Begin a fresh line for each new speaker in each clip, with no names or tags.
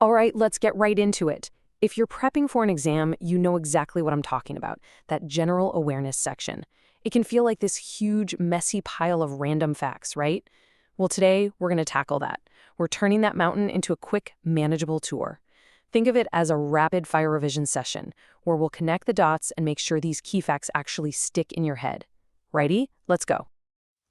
All right, let's get right into it. If you're prepping for an exam, you know exactly what I'm talking about, that general awareness section. It can feel like this huge, messy pile of random facts, right? Well, today, we're going to tackle that. We're turning that mountain into a quick, manageable tour. Think of it as a rapid-fire revision session, where we'll connect the dots and make sure these key facts actually stick in your head. Ready? Let's go.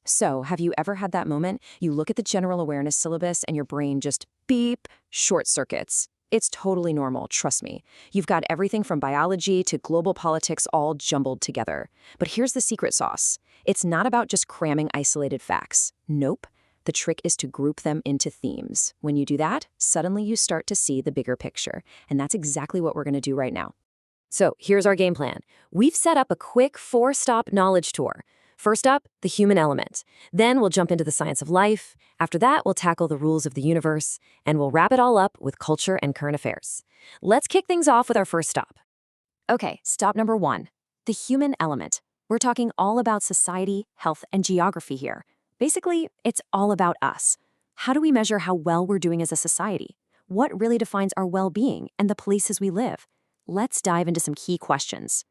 So, have you ever had that moment? You look at the general awareness syllabus and your brain just beep, short circuits. It's totally normal, trust me. You've got everything from biology to global politics all jumbled together. But here's the secret sauce. It's not about just cramming isolated facts. Nope. The trick is to group them into themes. When you do that, suddenly you start to see the bigger picture. And that's exactly what we're going to do right now. So, here's our game plan. We've set up a quick 4-stop knowledge tour. First up, the human element. Then we'll jump into the science of life. After that, we'll tackle the rules of the universe. And we'll wrap it all up with culture and current affairs. Let's kick things off with our first stop. Okay, stop number 1. The human element. We're talking all about society, health, and geography here. Basically, it's all about us. How do we measure how well we're doing as a society? What really defines our well-being and the places we live? Let's dive into some key questions.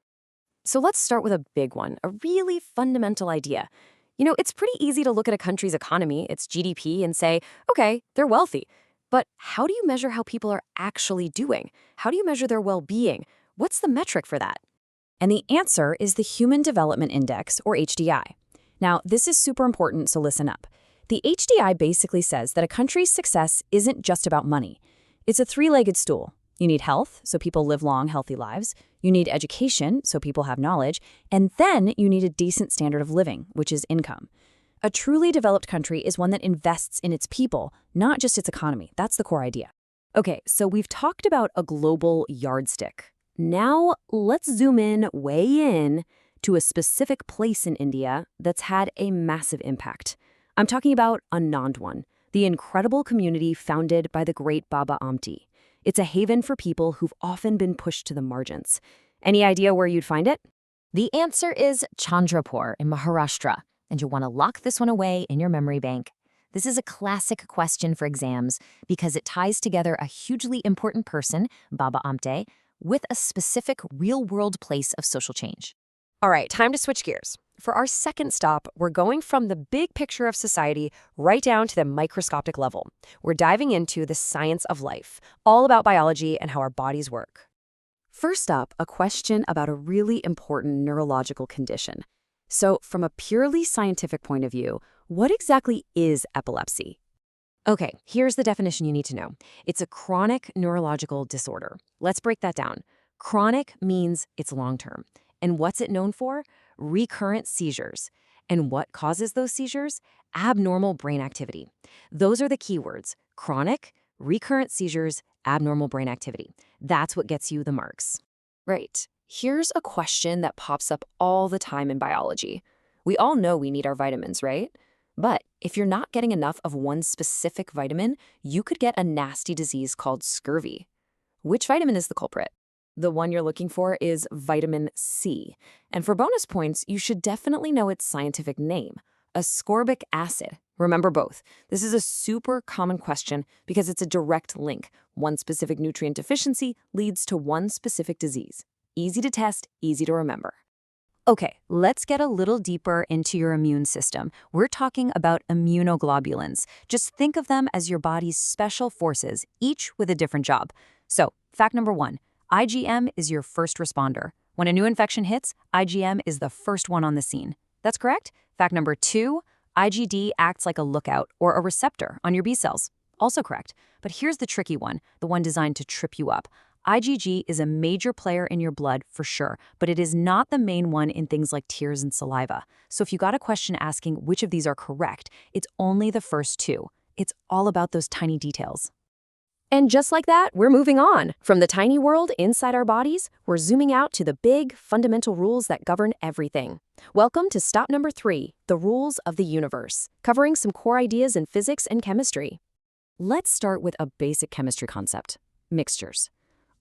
So let's start with a big one, a really fundamental idea. You know, it's pretty easy to look at a country's economy, its GDP, and say, okay, they're wealthy. But how do you measure how people are actually doing? How do you measure their well-being? What's the metric for that? And the answer is the Human Development Index, or HDI. Now, this is super important, so listen up. The HDI basically says that a country's success isn't just about money. It's a 3-legged stool. You need health, so people live long, healthy lives. You need education, so people have knowledge. And then you need a decent standard of living, which is income. A truly developed country is one that invests in its people, not just its economy. That's the core idea. Okay, so we've talked about a global yardstick. Now let's zoom in, way in, to a specific place in India that's had a massive impact. I'm talking about Anandwan, the incredible community founded by the great Baba Amti. It's a haven for people who've often been pushed to the margins. Any idea where you'd find it?
The answer is Chandrapur in Maharashtra, and you'll want to lock this one away in your memory bank. This is a classic question for exams because it ties together a hugely important person, Baba Amte, with a specific real-world place of social change.
All right, time to switch gears. For our second stop, we're going from the big picture of society right down to the microscopic level. We're diving into the science of life, all about biology and how our bodies work. First up, a question about a really important neurological condition. So, from a purely scientific point of view, what exactly is epilepsy? Okay, here's the definition you need to know. It's a chronic neurological disorder. Let's break that down. Chronic means it's long-term. And what's it known for? Recurrent seizures. And what causes those seizures? Abnormal brain activity. Those are the key words: chronic, recurrent seizures, abnormal brain activity. That's what gets you the marks. Right. Here's a question that pops up all the time in biology. We all know we need our vitamins, right? But if you're not getting enough of one specific vitamin, you could get a nasty disease called scurvy. Which vitamin is the culprit? The one you're looking for is vitamin C. And for bonus points, you should definitely know its scientific name, ascorbic acid. Remember both. This is a super common question because it's a direct link. One specific nutrient deficiency leads to one specific disease. Easy to test, easy to remember. Okay, let's get a little deeper into your immune system. We're talking about immunoglobulins. Just think of them as your body's special forces, each with a different job. So, fact number 1. IgM is your first responder. When a new infection hits, IgM is the first one on the scene. That's correct? Fact number 2, IgD acts like a lookout or a receptor on your B cells. Also correct. But here's the tricky one, the one designed to trip you up. IgG is a major player in your blood for sure, but it is not the main one in things like tears and saliva. So if you got a question asking which of these are correct, it's only the first 2. It's all about those tiny details. And just like that, we're moving on. From the tiny world inside our bodies, we're zooming out to the big, fundamental rules that govern everything. Welcome to stop number 3, the rules of the universe, covering some core ideas in physics and chemistry. Let's start with a basic chemistry concept: mixtures.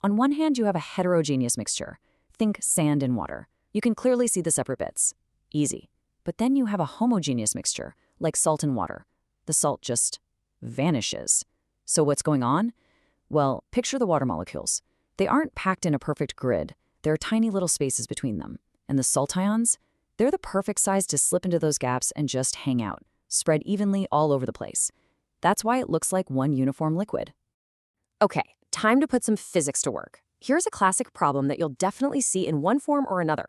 On one hand, you have a heterogeneous mixture. Think sand and water. You can clearly see the separate bits. Easy. But then you have a homogeneous mixture, like salt and water. The salt just vanishes. So what's going on?
Well, picture the water molecules. They aren't packed in a perfect grid. There are tiny little spaces between them. And the salt ions? They're the perfect size to slip into those gaps and just hang out, spread evenly all over the place. That's why it looks like one uniform liquid.
Okay, time to put some physics to work. Here's a classic problem that you'll definitely see in one form or another.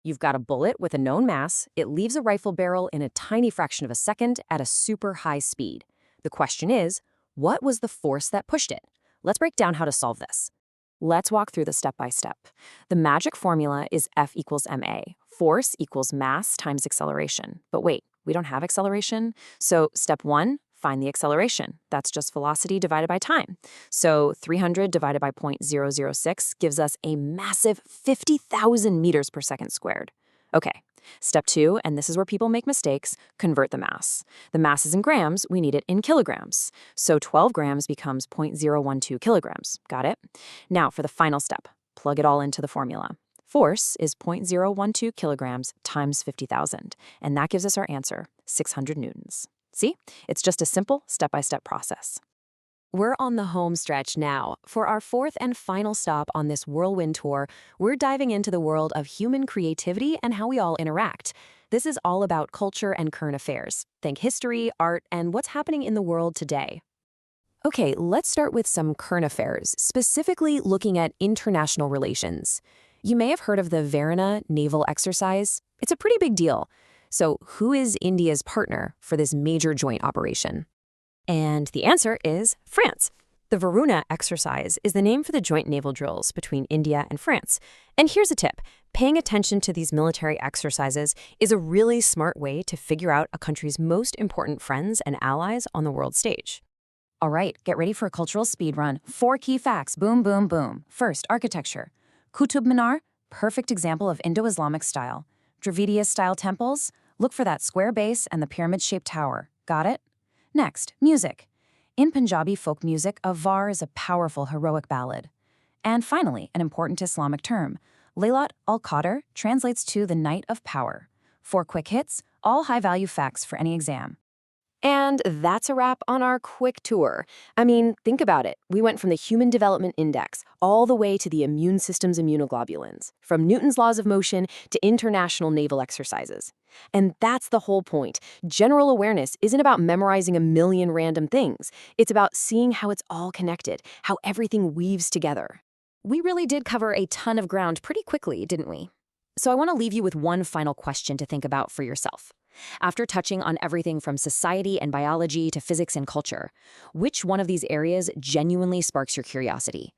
You've got a bullet with a known mass. It leaves a rifle barrel in a tiny fraction of a second at a super high speed. The question is, what was the force that pushed it? Let's break down how to solve this. Let's walk through the step-by-step. The magic formula is F equals ma. Force equals mass times acceleration. But wait, we don't have acceleration? So step 1, find the acceleration. That's just velocity divided by time. So 300 divided by 0.006 gives us a massive 50,000 meters per second squared. Okay, step 2, and this is where people make mistakes, convert the mass. The mass is in grams, we need it in kilograms. So 12 grams becomes 0.012 kilograms. Got it? Now for the final step, plug it all into the formula. Force is 0.012 kilograms times 50,000, and that gives us our answer, 600 newtons. See? It's just a simple step-by-step process. We're on the home stretch now. For our fourth and final stop on this whirlwind tour, we're diving into the world of human creativity and how we all interact. This is all about culture and current affairs. Think history, art, and what's happening in the world today. Okay, let's start with some current affairs, specifically looking at international relations. You may have heard of the Varuna naval exercise. It's a pretty big deal. So who is India's partner for this major joint operation? And the answer is France. The Varuna exercise is the name for the joint naval drills between India and France. And here's a tip. Paying attention to these military exercises is a really smart way to figure out a country's most important friends and allies on the world stage.
All right, get ready for a cultural speed run. 4 key facts, boom, boom, boom. First, architecture. Qutub Minar, perfect example of Indo-Islamic style. Dravidiya-style temples, look for that square base and the pyramid-shaped tower. Got it? Next, music. In Punjabi folk music, a var is a powerful heroic ballad. And finally, an important Islamic term. Laylat al-Qadr translates to the night of power. 4 quick hits, all high-value facts for any exam.
And that's a wrap on our quick tour. I mean, think about it. We went from the Human Development Index all the way to the immune system's immunoglobulins, from Newton's laws of motion to international naval exercises. And that's the whole point. General awareness isn't about memorizing a million random things. It's about seeing how it's all connected, how everything weaves together. We really did cover a ton of ground pretty quickly, didn't we? So I want to leave you with one final question to think about for yourself. After touching on everything from society and biology to physics and culture, which one of these areas genuinely sparks your curiosity?